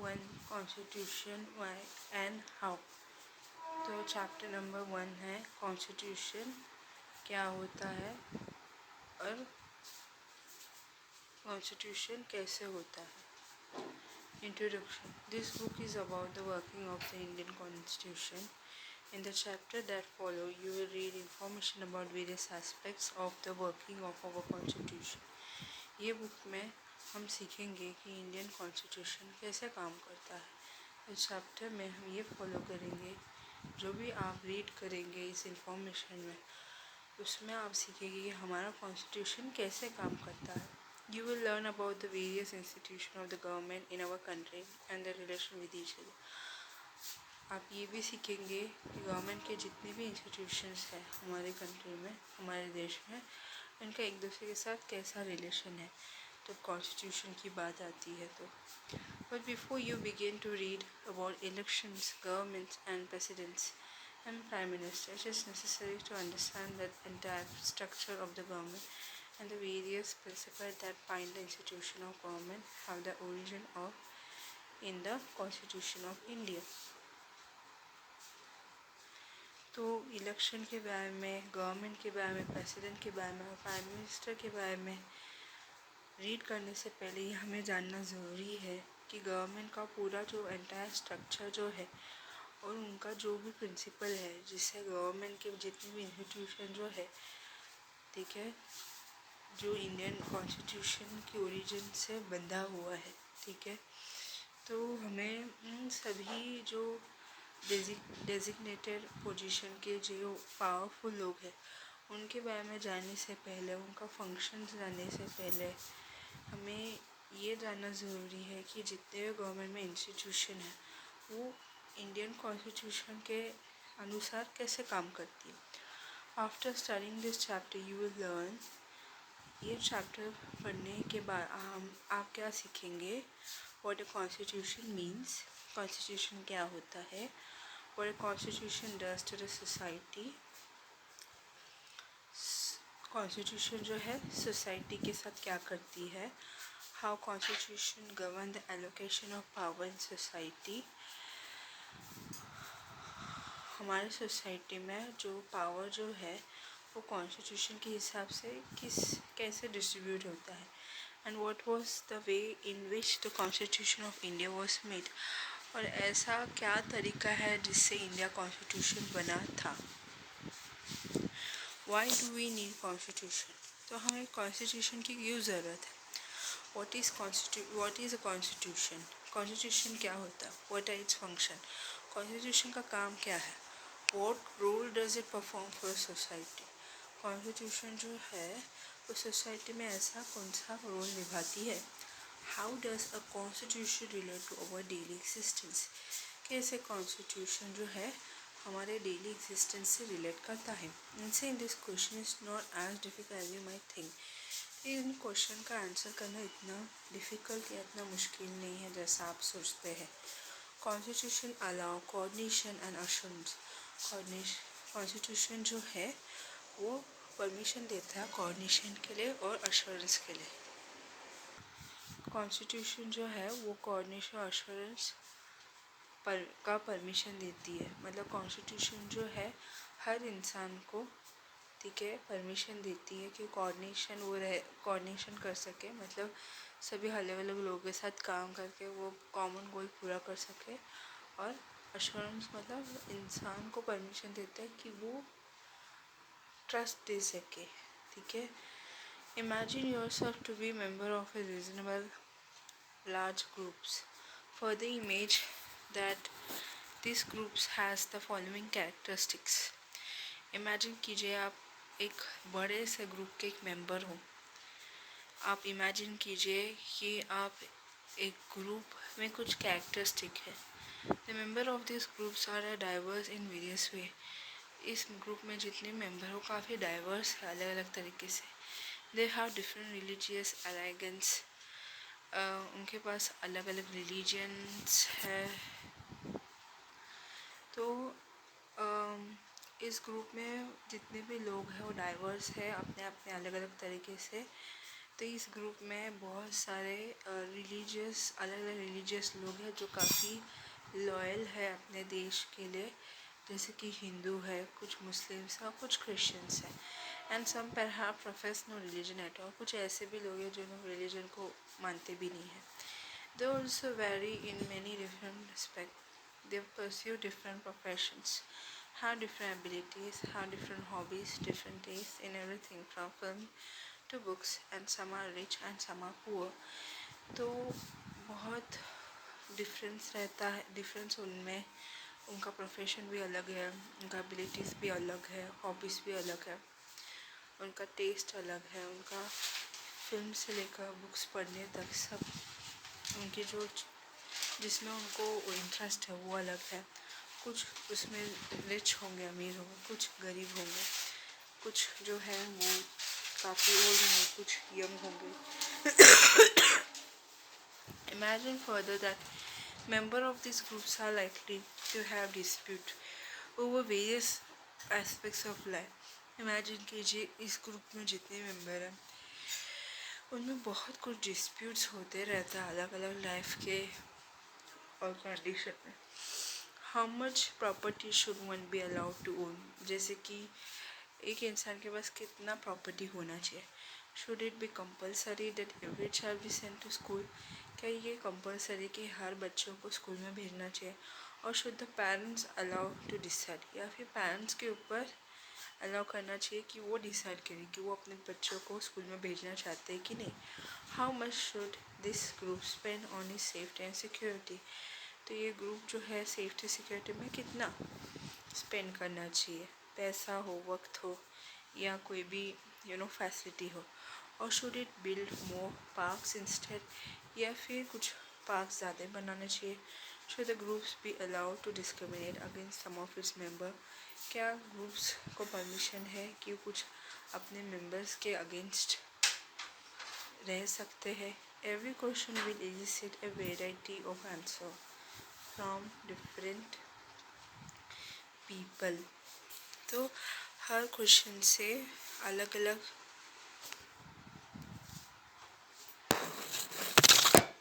1 constitution Y and how. तो chapter number 1 है constitution क्या होता है और कॉन्स्टिट्यूशन कैसे होता है। Introduction. This book is about the working of the Indian constitution. In the chapter that follow, you will read information about various aspects of the working of our constitution. ये book में हम सीखेंगे कि Indian constitution कैसे काम करता है। इस चैप्टर में हम ये फॉलो करेंगे, जो भी आप रीड करेंगे इस इंफॉर्मेशन में, उसमें आप सीखेंगे कि हमारा कॉन्स्टिट्यूशन कैसे काम करता है। You will learn about the various institutions of the government in our country and their relation with each other. आप ये भी सीखेंगे कि गवर्नमेंट के जितने भी इंस्टीट्यूशंस हैं हमारे कंट्री में, हमारे देश में, इनका एक दूसरे के साथ कैसा रिलेशन है तो कॉन्स्टिट्यूशन की बात आती है। तो but before you begin to read about elections, governments and presidents and prime minister, it is necessary to understand the entire structure of the government and the various principles that bind the institution of government have the origin of in the Constitution of India. तो election के बारे में, government के बारे में, president के बारे में और प्राइम मिनिस्टर के बारे में रीड करने से पहले ही हमें जानना ज़रूरी है कि गवर्नमेंट का पूरा जो एंटायर स्ट्रक्चर जो है और उनका जो भी प्रिंसिपल है जिससे गवर्नमेंट के जितने भी इंस्टीट्यूशन जो है, ठीक है, जो इंडियन कॉन्स्टिट्यूशन की ओरिजिन से बंधा हुआ है, ठीक है। तो हमें उन सभी जो डेजिग्नेटेड पोजीशन के जो पावरफुल लोग हैं उनके बारे में जानने से पहले, उनका फंक्शन जानने से पहले हमें ये जानना ज़रूरी है कि जितने भी गवर्नमेंट में इंस्टीट्यूशन है वो इंडियन कॉन्स्टिट्यूशन के अनुसार कैसे काम करती है। After studying this chapter you will learn, ये चैप्टर पढ़ने के बाद आप क्या सीखेंगे। What a constitution means, constitution क्या होता है। What a constitution does to the society, constitution जो है सोसाइटी के साथ क्या करती है। How constitution govern the allocation of power in society, हमारे सोसाइटी में जो पावर जो है वो कॉन्स्टिट्यूशन के हिसाब से कैसे डिस्ट्रीब्यूट होता है। And what was the way in which the constitution of India was made, और ऐसा क्या तरीका है जिससे इंडिया कॉन्स्टिट्यूशन बना था। Why do we need constitution, तो हमें कॉन्स्टिट्यूशन की क्यों ज़रूरत है। What is a constitution, constitution क्या होता है। What are its function, constitution का काम क्या है। What role does it perform for society, constitution जो है वो सोसाइटी में ऐसा कौन सा रोल निभाती है। How does a constitution relate to our daily existence, कैसे कॉन्स्टिट्यूशन जो है हमारे डेली एग्जिस्टेंस से रिलेट करता है। इनसे this question is not as difficult as you might think, इन क्वेश्चन का आंसर करना इतना डिफ़िकल्ट या इतना मुश्किल नहीं है जैसा आप सोचते हैं। Constitution allow coordination and assurance, constitution जो है वो परमिशन देता है कोऑर्डिनेशन के लिए और अश्योरेंस के लिए। कॉन्स्टिट्यूशन जो है वो कोऑर्डिनेशन अश्योरेंस का परमिशन देती है, मतलब कॉन्स्टिट्यूशन जो है हर इंसान को, ठीक है, परमिशन देती है कि कोऑर्डिनेशन कर सके, मतलब सभी अलग अलग लोगों के साथ काम करके वो कॉमन गोल पूरा कर सके। और अश्योरेंस मतलब इंसान को परमिशन देता है कि वो ट्रस्ट दे सके, ठीक है। Imagine yourself to be member of a reasonable large groups. Further image that this groups has the following characteristics. Imagine कीजिए आप एक बड़े से ग्रुप के एक मेंबर हो। आप इमेजिन कीजिए कि आप एक ग्रुप में कुछ कैरेक्टरिस्टिक है। The member of this groups are diverse in various way, इस ग्रुप में जितने मेंबर हो काफ़ी डाइवर्स है अलग अलग तरीके से। दे हैव डिफरेंट रिलीजियस अलाइगेंस, उनके पास अलग अलग रिलीजन्स है। तो इस ग्रुप में जितने भी लोग हैं वो डाइवर्स है अपने अपने अलग अलग तरीके से, तो इस ग्रुप में बहुत सारे रिलीजियस अलग अलग रिलीजियस लोग हैं जो काफ़ी लॉयल है अपने देश के लिए, जैसे कि हिंदू है, कुछ मुस्लिम्स और कुछ क्रिश्चियंस हैं, and some perhaps profess no religion at all. कुछ ऐसे भी लोग हैं जो रिलीजन को मानते भी नहीं हैं। They also very in many different respect, they pursue different professions, have different abilities, have different hobbies, different tastes in everything from film to books, and some are rich and some are poor. तो बहुत difference रहता है, difference उनमें, उनका profession भी अलग है, उनका एबिलिटीज़ भी अलग है, हॉबीज़ भी अलग है, उनका टेस्ट अलग है, उनका फिल्म से लेकर बुक्स पढ़ने तक सब, उनकी जो जिसमें उनको इंटरेस्ट है वो अलग है। कुछ उसमें रिच होंगे, अमीर होंगे, कुछ गरीब होंगे, कुछ जो है वो काफ़ी ओल्ड होंगे, कुछ यंग होंगे। Imagine further that members of these groups are likely to have dispute over various aspects of life. Imagine कीजिए इस ग्रुप में जितने मेंबर हैं उनमें बहुत कुछ डिस्प्यूट्स होते रहता है अलग अलग लाइफ के और कंडीशन में। How much property should one be allowed to own, जैसे कि एक इंसान के पास कितना प्रॉपर्टी होना चाहिए। Should it be compulsory that every child be sent to school, क्या ये कंपलसरी कि हर बच्चों को स्कूल में भेजना चाहिए, और should the parents allow to decide, या फिर पेरेंट्स के ऊपर अलाउ करना चाहिए कि वो डिसाइड करें कि वो अपने बच्चों को स्कूल में भेजना चाहते हैं कि नहीं। How much should this group spend on is safety and security, तो ये ग्रुप जो है सेफ्टी सिक्योरिटी में कितना स्पेंड करना चाहिए, पैसा हो, वक्त हो, या कोई भी फैसिलिटी हो। और should it build more parks instead, या फिर कुछ पार्क ज़्यादा बनाना चाहिए। Should the groups be allowed to discriminate against some of its member, क्या ग्रुप्स को परमिशन है कि कुछ अपने मेंबर्स के अगेंस्ट रह सकते हैं। Every question will elicit a variety of answer from different people, तो हर क्वेश्चन से अलग अलग